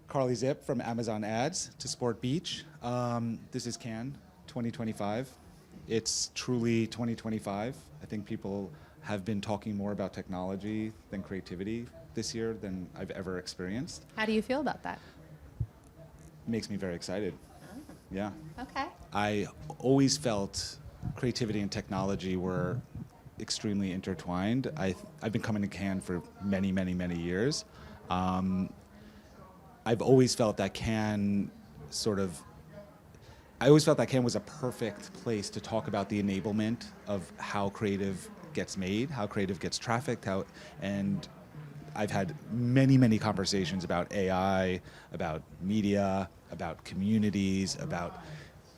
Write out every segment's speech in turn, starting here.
Carly Zipp from Amazon Ads to Sport Beach. This is Cannes 2025. It's truly 2025. I think people have been talking more about technology than creativity this year than I've ever experienced. How do you feel about that? Makes me very excited. Oh. Yeah. Okay. I always felt creativity and technology were extremely intertwined. I've been coming to Cannes for many, many, many years. I've always felt that Cannes was a perfect place to talk about the enablement of how creative gets made, how creative gets trafficked, and I've had many, many conversations about AI, about media, about communities, about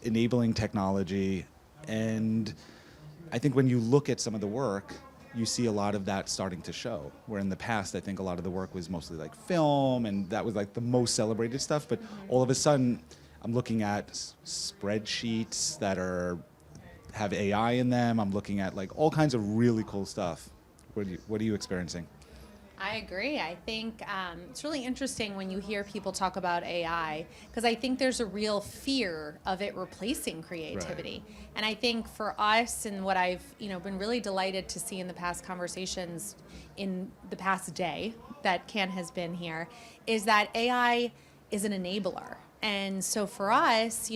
enabling technology. And I think when you look at some of the work, you see a lot of that starting to show. Where in the past, I think a lot of the work was mostly like film, and that was like the most celebrated stuff. But all of a sudden, I'm looking at spreadsheets that have AI in them. I'm looking at like all kinds of really cool stuff. What are you experiencing? I agree. I think it's really interesting when you hear people talk about AI, because I think there's a real fear of it replacing creativity. Right. And I think for us, and what I've been really delighted to see in the past conversations in the past day that Cannes has been here, is that AI is an enabler. And so for us,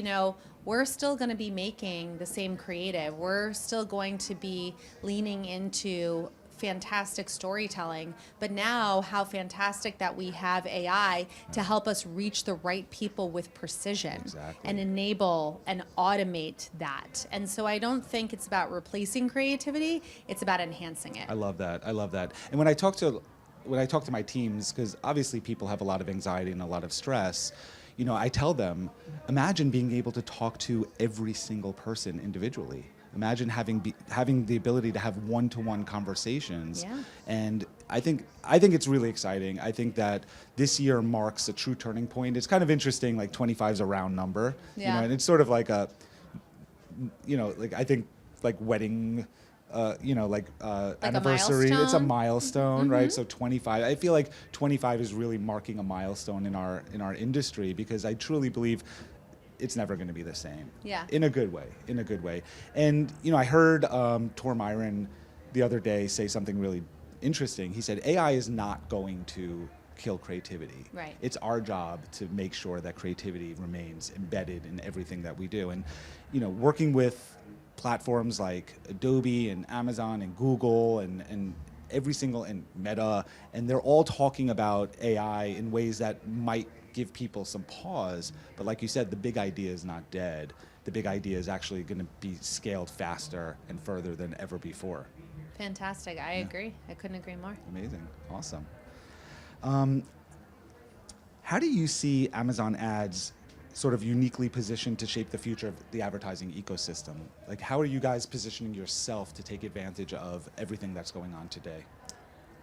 we're still going to be making the same creative. We're still going to be leaning into fantastic storytelling, but now how fantastic that we have AI to help us reach the right people with precision. Exactly. And enable and automate that. And so I don't think it's about replacing creativity, it's about enhancing it. I love that. And when I talk to my teams, because obviously people have a lot of anxiety and a lot of stress, I tell them, imagine being able to talk to every single person individually. Imagine having the ability to have one-to-one conversations. Yeah. And I think it's really exciting. I think that this year marks a true turning point. It's kind of interesting, like 25 is a round number. Yeah. And it's sort of like I think like wedding, like anniversary. It's a milestone, right? So 25. I feel like 25 is really marking a milestone in our industry, because I truly believe it's never going to be the same. Yeah. In a good way. And, I heard Tor Myron the other day say something really interesting. He said, AI is not going to kill creativity. Right. It's our job to make sure that creativity remains embedded in everything that we do. And, working with platforms like Adobe and Amazon and Google and Meta, and they're all talking about AI in ways that might give people some pause, but like you said, the big idea is not dead. The big idea is actually going to be scaled faster and further than ever before. Fantastic. I agree. I couldn't agree more. Amazing. Awesome. How do you see Amazon Ads sort of uniquely positioned to shape the future of the advertising ecosystem? Like, how are you guys positioning yourself to take advantage of everything that's going on today?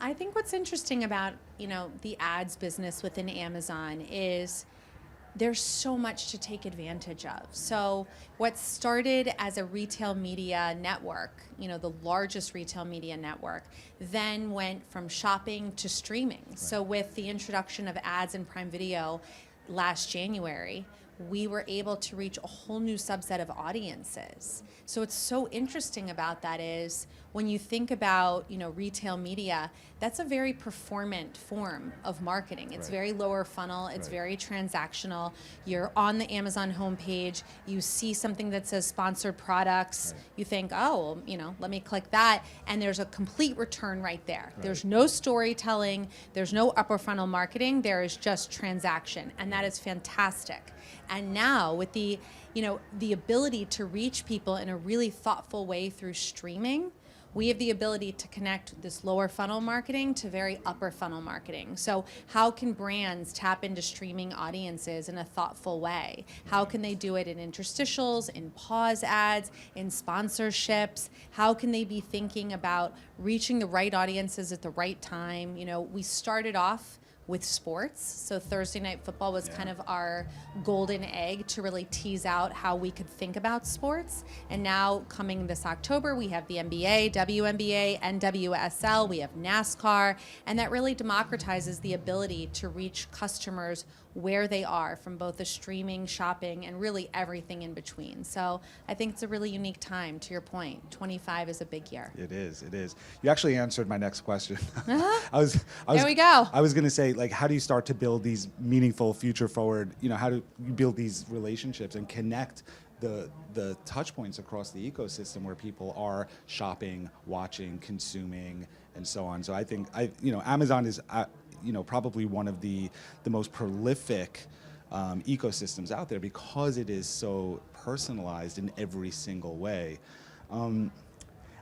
I think what's interesting about, the ads business within Amazon is there's so much to take advantage of. So what started as a retail media network, the largest retail media network, then went from shopping to streaming. Right. So with the introduction of ads in Prime Video last January, we were able to reach a whole new subset of audiences. So what's so interesting about that is when you think about, retail media, that's a very performant form of marketing. It's very lower funnel, it's very transactional. You're on the Amazon homepage, you see something that says sponsored products, you think, oh, well, let me click that, and there's a complete return right there. There's no storytelling, there's no upper funnel marketing, there is just transaction, and that is fantastic. And now with the ability to reach people in a really thoughtful way through streaming, we have the ability to connect this lower funnel marketing to very upper funnel marketing. So how can brands tap into streaming audiences in a thoughtful way? How can they do it in interstitials, in pause ads, in sponsorships? How can they be thinking about reaching the right audiences at the right time? We started off with sports. So Thursday Night Football was kind of our golden egg to really tease out how we could think about sports. And now coming this October, we have the NBA, WNBA, NWSL, we have NASCAR, and that really democratizes the ability to reach customers where they are from both the streaming, shopping, and really everything in between. So I think it's a really unique time. To your point, 25 is a big year. It is. It is. You actually answered my next question. There we go. I was going to say, like, how do you start to build these meaningful, future-forward? How do you build these relationships and connect the touch points across the ecosystem where people are shopping, watching, consuming, and so on. So I think Amazon is probably one of the most prolific ecosystems out there because it is so personalized in every single way.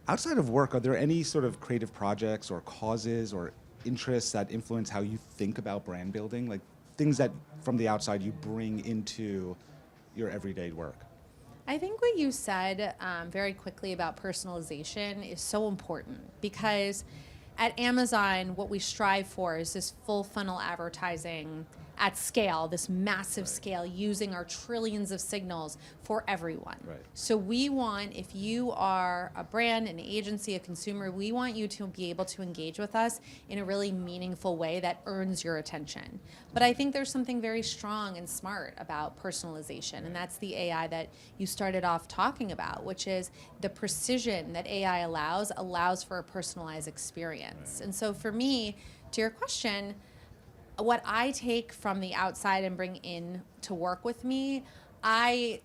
Outside of work, are there any sort of creative projects or causes or interests that influence how you think about brand building, like things that from the outside you bring into your everyday work? I think what you said very quickly about personalization is so important because at Amazon, what we strive for is this full funnel advertising at scale, this massive scale, using our trillions of signals for everyone. Right. So we want, if you are a brand, an agency, a consumer, we want you to be able to engage with us in a really meaningful way that earns your attention. But I think there's something very strong and smart about personalization, and that's the AI that you started off talking about, which is the precision that AI allows for a personalized experience. Right. And so for me, to your question, what I take from the outside and bring in to work with me, I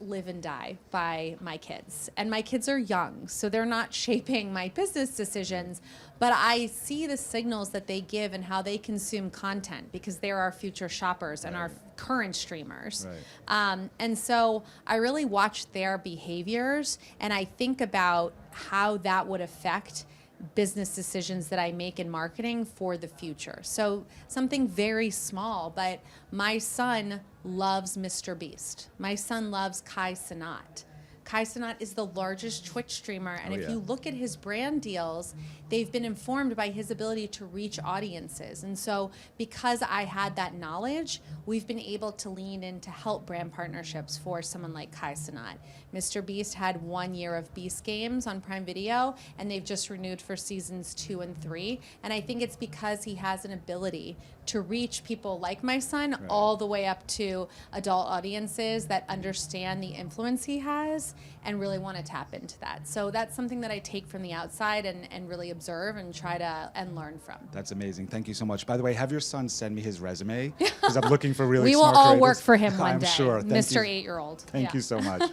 live and die by my kids. And my kids are young, so they're not shaping my business decisions, but I see the signals that they give and how they consume content because they're our future shoppers and our current streamers. Right. And so I really watch their behaviors and I think about how that would affect business decisions that I make in marketing for the future. So something very small, but my son loves Mr. Beast. My son loves Kai Cenat. Kai Cenat is the largest Twitch streamer, and if you look at his brand deals, they've been informed by his ability to reach audiences. And so because I had that knowledge, we've been able to lean in to help brand partnerships for someone like Kai Cenat. Mr. Beast had 1 year of Beast Games on Prime Video, and they've just renewed for seasons 2 and 3. And I think it's because he has an ability to reach people like my son all the way up to adult audiences that understand the influence he has and really want to tap into that. So that's something that I take from the outside and really observe and try to and learn from. That's amazing. Thank you so much. By the way, have your son send me his resume because I'm looking for really we smart will all creators. work for him one I'm day, sure. Mr. 8-year-old. Thank you so much.